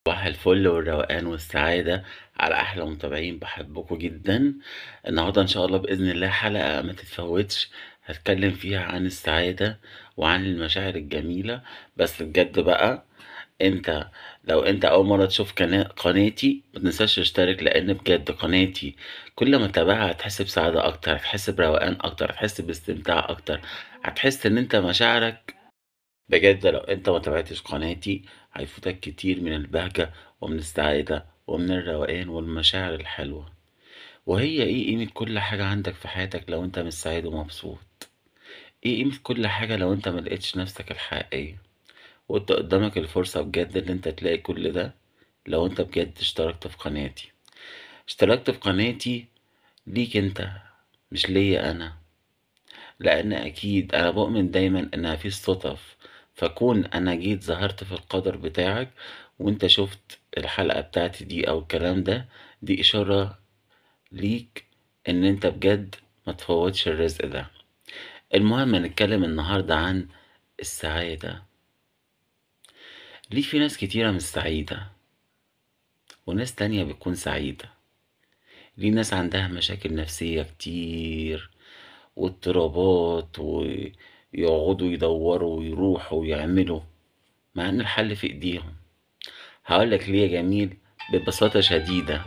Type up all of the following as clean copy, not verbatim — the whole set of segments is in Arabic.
صباح الفل والروقان والسعادة على أحلى متابعين باحبكم جدًا. النهارده إن شاء الله بإذن الله حلقة ما تتفوتش، هاتكلم فيها عن السعادة وعن المشاعر الجميلة. بس بجد بقى لو أنت أول مرة تشوف قناتي ما تنساش تشترك، لأن بجد قناتي كل ما تتابعها هتحس بسعادة أكتر، هتحس بروقان أكتر، هتحس باستمتاع أكتر، هتحس إن أنت مشاعرك بجد لو انت ما تابعتش قناتي هيفوتك كتير من البهجة ومن السعادة ومن الروقان والمشاعر الحلوة. وهي ايه قيمة كل حاجة عندك في حياتك لو انت مش سعيد ومبسوط؟ ايه قيمة كل حاجة لو انت ملقتش نفسك الحقيقية؟ وانت قدامك الفرصة بجد ان انت تلاقي كل ده لو انت بجد اشتركت في قناتي. اشتركت في قناتي ليك انت، مش ليا انا، لأن أكيد أنا بؤمن دايما إن مفيش صدف. فكون أنا جيت ظهرت في القدر بتاعك وأنت شفت الحلقة بتاعتي دي أو الكلام ده، دي إشارة ليك إن أنت بجد ما تفوتش الرزق ده. المهم نتكلم النهاردة عن السعادة. ليه في ناس كتيرة مش سعيدة وناس تانية بتكون سعيدة؟ ليه ناس عندها مشاكل نفسية كتير واضطرابات ويقعدوا يدوروا ويروحوا ويعملوا مع ان الحل في ايديهم؟ هقولك ليه يا جميل. ببساطة شديدة،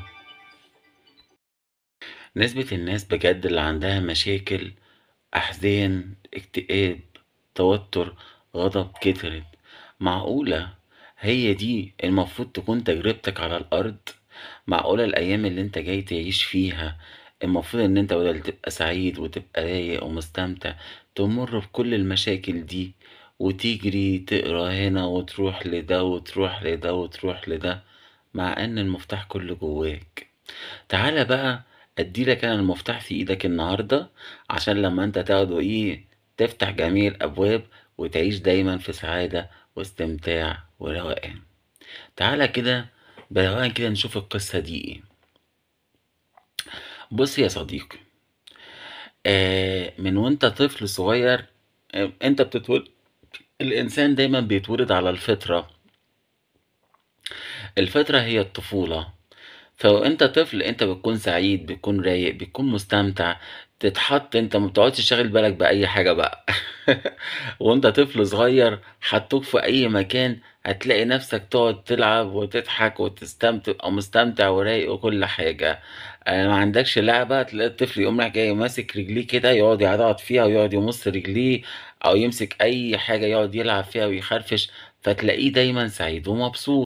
نسبة الناس بجد اللي عندها مشاكل، أحزان، اكتئاب، توتر، غضب كترت. معقولة هي دي المفروض تكون تجربتك على الأرض؟ معقولة الأيام اللي انت جاي تعيش فيها المفروض ان انت بدل تبقى سعيد وتبقى رايق ومستمتع تمر بكل المشاكل دي وتجري تقرا هنا وتروح لده وتروح لده وتروح لده، مع ان المفتاح كله جواك؟ تعالى بقى اديلك انا المفتاح في ايدك النهاردة، عشان لما انت تاخده تفتح جميع الابواب وتعيش دايما في سعادة واستمتاع وروقان. تعالى كده بروقان كده نشوف القصة دي ايه. بص يا صديقي، من وانت طفل صغير، انت بتتولد. الانسان دايما بيتولد على الفطرة. الفطرة هي الطفولة. فانت طفل انت بتكون سعيد، بتكون رايق، بتكون مستمتع. تتحط انت ما بتقعدش تشغل بالك باي حاجه بقى. وانت طفل صغير حطوك في اي مكان هتلاقي نفسك تقعد تلعب وتضحك وتستمتع او مستمتع ورايق وكل حاجه. ما عندكش لعبه تلاقي الطفل يقوم راح جاي ماسك رجليه كده يقعد يعضعض فيها ويقعد يمص رجليه، او يمسك اي حاجه يقعد يلعب فيها ويخرفش، فتلاقيه دايما سعيد ومبسوط.